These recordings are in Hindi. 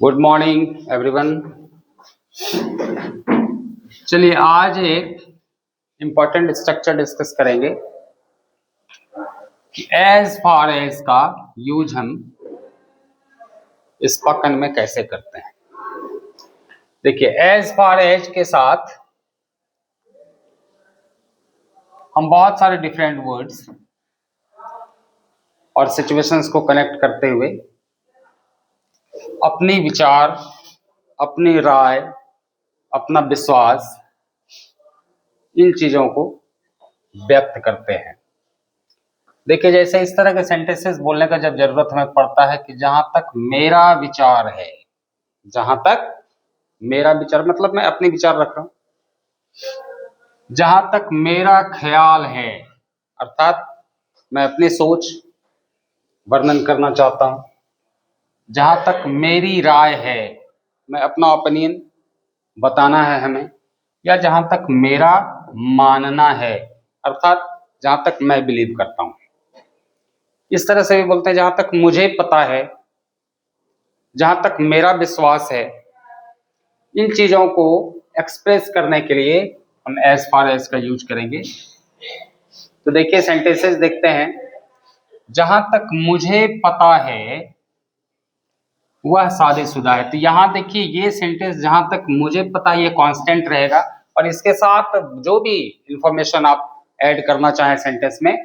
Good morning everyone. चलिए आज एक इम्पॉर्टेंट स्ट्रक्चर डिस्कस करेंगे कि एज फार एज का यूज हम स्पोकन में कैसे करते हैं। देखिए, एज फार एज के साथ हम बहुत सारे डिफरेंट वर्ड्स और सिचुएशंस को कनेक्ट करते हुए अपनी विचार, अपनी राय, अपना विश्वास, इन चीजों को व्यक्त करते हैं। देखिए, जैसे इस तरह के सेंटेंसेस बोलने का जब जरूरत हमें पड़ता है कि जहां तक मेरा विचार है, जहां तक मेरा विचार मतलब मैं अपनी विचार रख रहा हूं, जहां तक मेरा ख्याल है अर्थात मैं अपनी सोच वर्णन करना चाहता हूं, जहां तक मेरी राय है, मैं अपना ओपिनियन बताना है हमें, या जहां तक मेरा मानना है अर्थात जहां तक मैं बिलीव करता हूं। इस तरह से भी बोलते हैं जहां तक मुझे पता है, जहां तक मेरा विश्वास है। इन चीजों को एक्सप्रेस करने के लिए हम एज फार एज का यूज करेंगे। तो देखिए, सेंटेंसेस देखते हैं। जहां तक मुझे पता है वह शादीशुदा है। तो यहां देखिए, ये सेंटेंस जहां तक मुझे पता है ये कांस्टेंट रहेगा, और इसके साथ जो भी इंफॉर्मेशन आप ऐड करना चाहें सेंटेंस में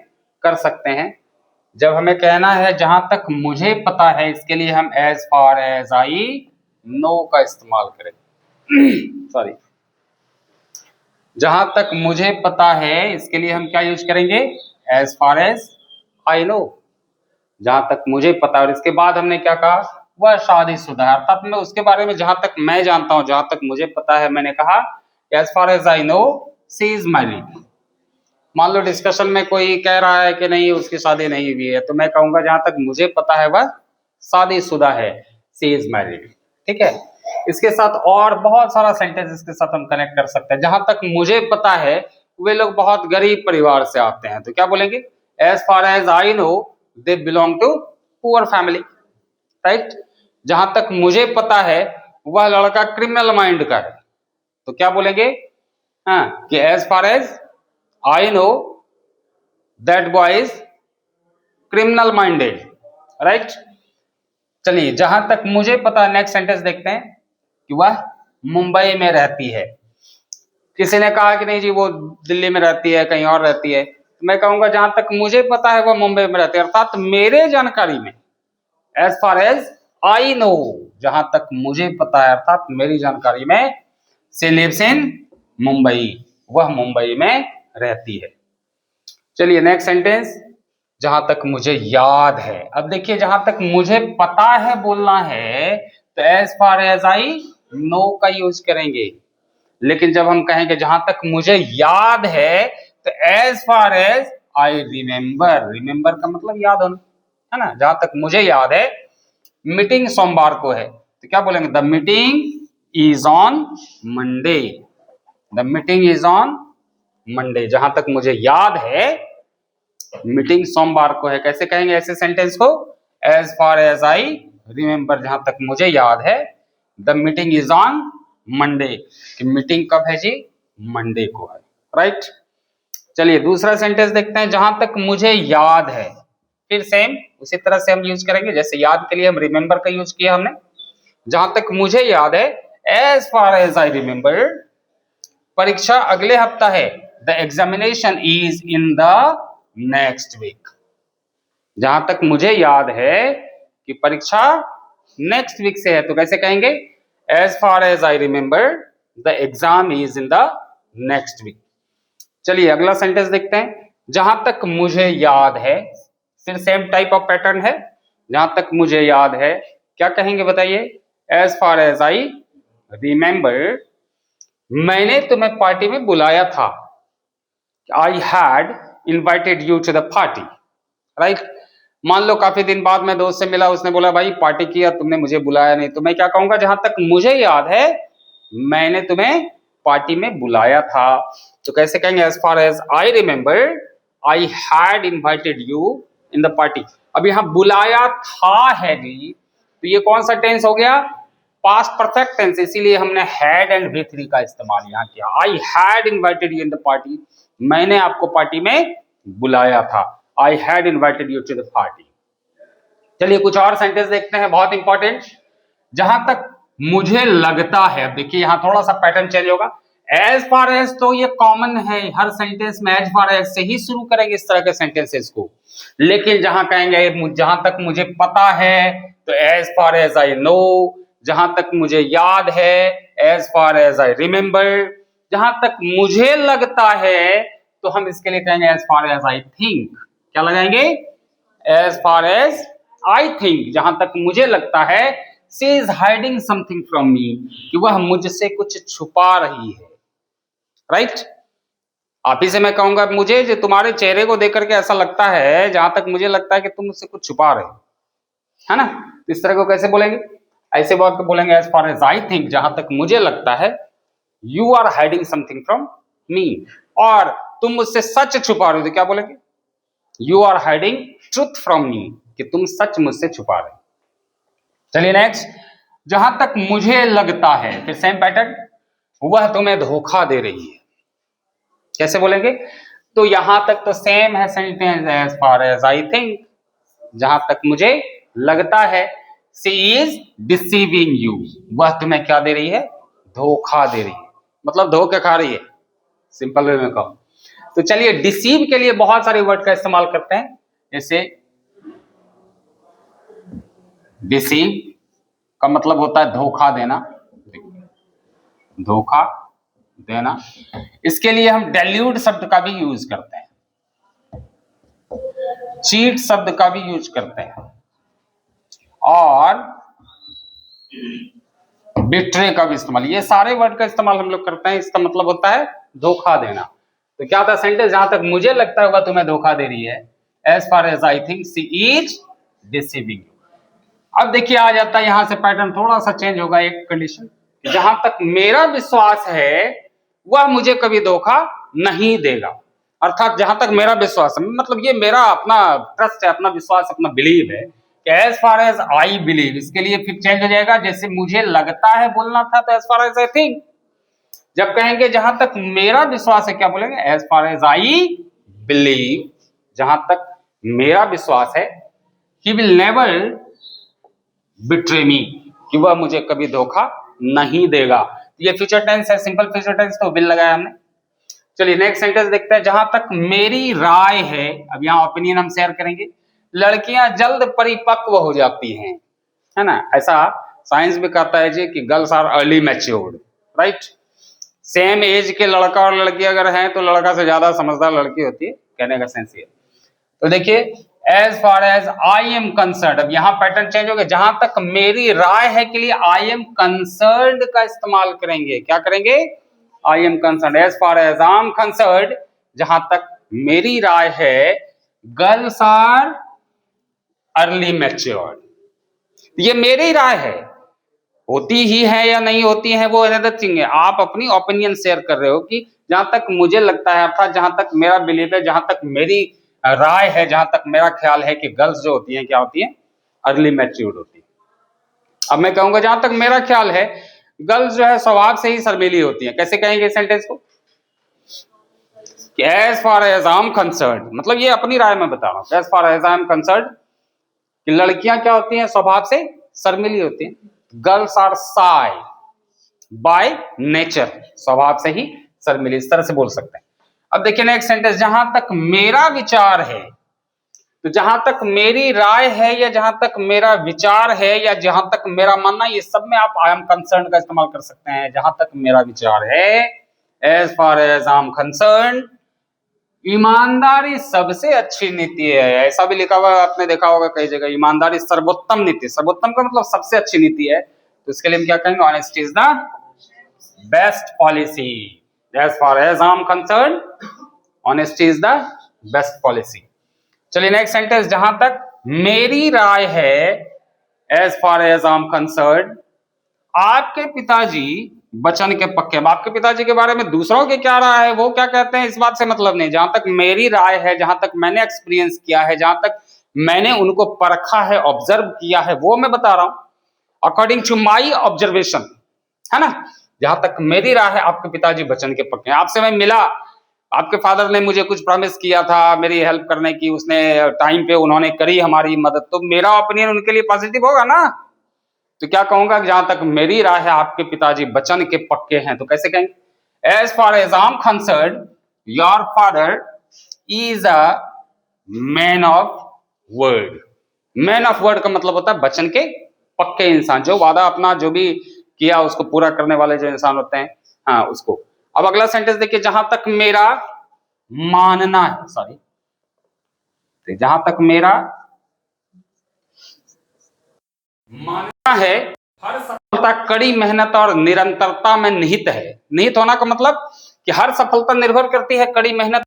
कर सकते हैं। जब हमें कहना है जहां तक मुझे पता है, इसके लिए हम as far as I know का इस्तेमाल करेंगे। सॉरी, जहां तक मुझे पता है इसके लिए हम क्या यूज करेंगे? As far as I know, जहां तक मुझे पता है। और इसके बाद हमने क्या कहा? वह शादीशुदा है, अर्थात मैं उसके बारे में जहां तक मैं जानता हूं, जहां तक मुझे पता है, मैंने कहा as far as I know she is married. मान लो डिस्कशन में कोई कह रहा है कि नहीं उसकी शादी नहीं हुई है, तो मैं कहूंगा जहां तक मुझे पता है वह शादीशुदा है, शी इज मैरिड। ठीक है, इसके साथ और बहुत सारा सेंटेंस इसके साथ हम कनेक्ट कर सकते हैं। जहां तक मुझे पता है वे लोग बहुत गरीब परिवार से आते हैं, तो क्या बोलेंगे? As far as I know they belong to poor family, right. जहां तक मुझे पता है वह लड़का क्रिमिनल माइंड का है, तो क्या बोलेंगे? हाँ, कि as far as I know that boy is criminal minded, right. चलिए, जहां तक मुझे पता, नेक्स्ट सेंटेंस देखते हैं कि वह मुंबई में रहती है। किसी ने कहा कि नहीं जी वो दिल्ली में रहती है, कहीं और रहती है, तो मैं कहूंगा जहां तक मुझे पता है वह मुंबई में रहती है, अर्थात मेरे जानकारी में। As far as I know, जहां तक मुझे पता है अर्थात मेरी जानकारी में, शी लिव्स इन मुंबई, वह मुंबई में रहती है। चलिए नेक्स्ट सेंटेंस, जहां तक मुझे याद है। अब देखिए, जहां तक मुझे पता है बोलना है तो as far as I know का यूज करेंगे, लेकिन जब हम कहेंगे जहां तक मुझे याद है तो as far as I remember. Remember का मतलब याद होना, है ना। जहां तक मुझे याद है मीटिंग सोमवार को है, तो क्या बोलेंगे? The meeting is on Monday, the meeting is on Monday. जहां तक मुझे याद है मीटिंग सोमवार को है। कैसे कहेंगे ऐसे सेंटेंस को? As far as I remember, जहां तक मुझे याद है the meeting is on Monday, कि मीटिंग कब है जी? मंडे को है, राइट। चलिए दूसरा सेंटेंस देखते हैं, जहां तक मुझे याद है। फिर सेम उसी तरह से हम यूज करेंगे, जैसे याद के लिए हम रिमेम्बर का यूज किया हमने। जहां तक मुझे याद है, as far as I remember, परीक्षा अगले हफ्ता है, the examination is in the next week. जहां तक मुझे याद है कि परीक्षा नेक्स्ट वीक से है, तो कैसे कहेंगे? As far as I remember the exam is in the next week. चलिए अगला सेंटेंस देखते हैं, जहां तक मुझे याद है। फिर सेम टाइप ऑफ पैटर्न है, जहां तक मुझे याद है क्या कहेंगे बताइए? As far as I remember, मैंने तुम्हें पार्टी में बुलाया था, I had invited you to the party, right. मान लो काफी दिन बाद मैं दोस्त से मिला, उसने बोला भाई पार्टी किया तुमने, मुझे बुलाया नहीं, तो मैं क्या कहूंगा? जहां तक मुझे याद है मैंने तुम्हें पार्टी में बुलाया था, तो कैसे कहेंगे? As far as I remember I had invited you in the party. अब यहां बुलाया था है जी, तो ये कौन सा टेंस हो गया? पास्ट परफेक्ट टेंस, इसीलिए हमने हैड एंड वी थ्री का इस्तेमाल यहाँ किया। I had invited you in the party, मैंने आपको पार्टी में बुलाया था। I had invited you to the party. चलिए कुछ और सेंटेंस देखते हैं, बहुत इंपॉर्टेंट। जहां तक मुझे लगता है, अब देखिए यहां थोड़ा सा पैटर्न चेंज होगा। एज फार एज तो ये कॉमन है, हर सेंटेंस में एज फार एज से ही शुरू करेंगे इस तरह के सेंटेंसेस को। लेकिन जहां कहेंगे जहां तक मुझे पता है, तो as far as I know. जहां तक मुझे याद है, as far as I remember. जहां तक मुझे लगता है, तो हम इसके लिए कहेंगे as far as I think. क्या लगाएंगे? As far as I think, जहां तक मुझे लगता है। She is hiding something from me, कि वह मुझसे कुछ छुपा रही है। राइट? आप ही से मैं कहूंगा, मुझे जो तुम्हारे चेहरे को देख करके ऐसा लगता है, जहां तक मुझे लगता है कि तुम मुझसे कुछ छुपा रहे हो, है ना? तो इस तरह को कैसे बोलेंगे? ऐसे बात को बोलेंगे as far as I think, जहां तक मुझे लगता है। You are hiding something from me, और तुम मुझसे सच छुपा रहे हो, तो क्या बोलेंगे? You are hiding truth from me, कि तुम सच मुझसे छुपा रहे हो। चलिए नेक्स्ट, जहां तक मुझे लगता है, फिर सेम पैटर्न, वह तुम्हें धोखा दे रही है। कैसे बोलेंगे? तो यहां तक तो सेम है sentence, as far as I think, जहां तक मुझे लगता है। शी इज डिसीविंग यू, वह तुम्हें क्या दे रही है? धोखा दे रही है, मतलब धोखे खा रही है, सिंपल वे में कहूं तो। चलिए डिसीव के लिए बहुत सारे वर्ड का इस्तेमाल करते हैं, जैसे डिसीव का मतलब होता है धोखा देना, धोखा देना। इसके लिए हम डेल्यूट शब्द का भी यूज करते हैं, चीट शब्द का भी यूज करते हैं, और बिट्रे का भी इस्तेमाल। ये सारे वर्ड का इस्तेमाल हम लोग करते हैं, इसका मतलब होता है धोखा देना। तो क्या था सेंटेंस? जहां तक मुझे लगता है वह तुम्हें धोखा दे रही है, as far as I think she is deceiving you. अब देखिए आ जाता है यहां से पैटर्न थोड़ा सा चेंज होगा, एक कंडीशन, जहां तक मेरा विश्वास है वह मुझे कभी धोखा नहीं देगा। अर्थात जहां तक मेरा विश्वास है, मतलब ये मेरा अपना ट्रस्ट है, अपना विश्वास, अपना बिलीव है कि as far as I believe. इसके लिए फिर चेंज हो जाएगा, जैसे मुझे लगता है बोलना था तो as far as I think. जब कहेंगे जहां तक मेरा विश्वास है, क्या बोलेंगे? As far as I believe, जहां तक मेरा विश्वास है। He will never betray me, कि वह मुझे कभी धोखा नहीं देगा। ये फ्यूचर टेंस है, सिंपल फ्यूचर टेंस, तो विल लगाया हमने। चलिए नेक्स्ट सेंटेंस देखते हैं, जहां तक मेरी राय है। अब यहाँ ओपिनियन हम शेयर करेंगे। लड़कियां जल्द परिपक्व हो जाती हैं, है ना? ऐसा साइंस भी कहता है जी कि girls are early matured, right? Same age के लड़का और लड़की अगर हैं, तो लड़का से ज्यादा समझदार लड़की होती है, कहने का सेंस ये। तो देखिए as far as I am concern, अब यहां पैटर्न चेंज हो गया। जहां तक मेरी राय है के लिए आई एम कंसर्न का इस्तेमाल करेंगे। क्या करेंगे? I am concern. As far as I am concern, जहां तक मेरी राय है, गर्ल्स आर अर्ली मैच्योर्ड। ये मेरी राय है, होती ही है या नहीं होती है वो अनदर थिंग है। आप अपनी ओपिनियन शेयर कर रहे हो कि जहां तक मुझे लगता है, अर्थात जहां तक मेरा बिलीव है, जहां तक मेरी राय है, जहां तक मेरा ख्याल है कि गर्ल्स जो होती हैं क्या होती हैं? अर्ली मैच्योर्ड होती है। अब मैं कहूंगा जहां तक मेरा ख्याल है, गर्ल्स जो है स्वभाव से ही शर्मीली होती हैं। कैसे कहेंगे इस सेंटेंस को? As far as I am concerned, मतलब ये अपनी राय में बता रहा हूं। As far as I am concerned, कि लड़कियां क्या होती हैं? स्वभाव से शर्मीली होती हैं। Girls are shy by nature, स्वभाव से ही शर्मीली, इस तरह से बोल सकते हैं। अब देखिए नेक्स्ट सेंटेंस, जहां तक मेरा विचार है। तो जहां तक मेरी राय है, या जहां तक मेरा विचार है, या जहां तक मेरा मानना, ये सब में आप आई एम कंसर्न का इस्तेमाल कर सकते हैं। जहां तक मेरा विचार है, as far as I am concern, ईमानदारी सबसे अच्छी नीति है। ऐसा भी लिखा हुआ आपने देखा होगा कई जगह, ईमानदारी सर्वोत्तम नीति। सर्वोत्तम का मतलब सबसे अच्छी नीति है। तो इसके लिए हम क्या कहेंगे? Honesty is the best policy. As far as I am concern, honesty is the best policy. चलिए नेक्स्ट सेंटेंस, जहां तक मेरी राय है, as far as I am concern, आपके पिताजी बचन के पक्के। अब आपके पिताजी के बारे में दूसरों की क्या राय है, वो क्या कहते हैं, इस बात से मतलब नहीं। जहां तक मेरी राय है, जहां तक मैंने एक्सपीरियंस किया है, जहां तक मैंने उनको परखा है, ऑब्जर्व किया है, वो मैं बता रहा हूं। अकॉर्डिंग टू माई ऑब्जर्वेशन, है ना, जहां तक मेरी राय है आपके पिताजी वचन के पक्के हैं। आपसे मैं मिला, आपके फादर ने मुझे कुछ प्रॉमिस किया था मेरी हेल्प करने की, उसने टाइम पे उन्होंने करी हमारी मदद, तो मेरा ओपिनियन उनके लिए पॉजिटिव होगा ना। तो क्या कहूंगा, जहां तक मेरी राय है आपके पिताजी वचन के पक्के हैं। तो कैसे कहेंगे, as far as I am concerned your father is a man of word. Man of word का मतलब होता है वचन के पक्के इंसान, जो वादा अपना जो भी किया उसको पूरा करने वाले जो इंसान होते हैं, हाँ उसको। अब अगला सेंटेंस देखिए, जहां तक मेरा मानना है, सॉरी, जहां तक मेरा मानना है हर सफलता कड़ी मेहनत और निरंतरता में निहित है। निहित होना का मतलब कि हर सफलता निर्भर करती है कड़ी मेहनत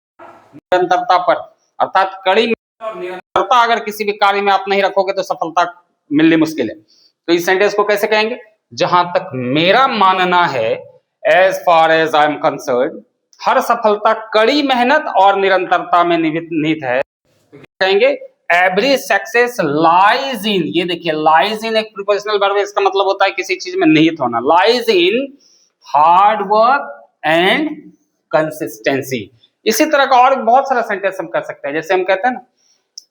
निरंतरता पर, अर्थात कड़ी मेहनत और निरंतरता अगर किसी भी कार्य में आप नहीं रखोगे तो सफलता मिलनी मुश्किल है। तो इस सेंटेंस को कैसे कहेंगे, जहां तक मेरा मानना है as far as I am concerned, हर सफलता कड़ी मेहनत और निरंतरता में निहित है। तो क्या कहेंगे, एवरी सक्सेस लाइज इन, ये देखिए लाइज इन एक प्रीपोजिशनल वर्ब है, इसका मतलब होता है किसी चीज में निहित होना। Lies in hard work and consistency. इसी तरह का और बहुत सारा सेंटेंस हम कर सकते हैं, जैसे हम कहते हैं ना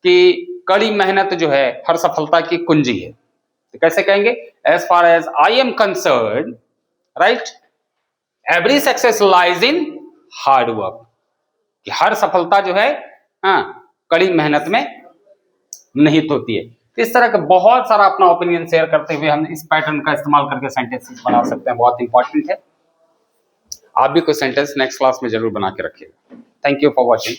कि कड़ी मेहनत जो है हर सफलता की कुंजी है। तो कैसे कहेंगे, as far as I am concerned, right, every success lies in hard work, कि हर सफलता जो है हाँ कड़ी मेहनत में निहित होती है। तो इस तरह का बहुत सारा अपना ओपिनियन शेयर करते हुए हम इस पैटर्न का इस्तेमाल करके सेंटेंसेस बना सकते हैं, बहुत इंपॉर्टेंट है। आप भी कोई सेंटेंस नेक्स्ट क्लास में जरूर बना के रखिएगा। Thank you for watching.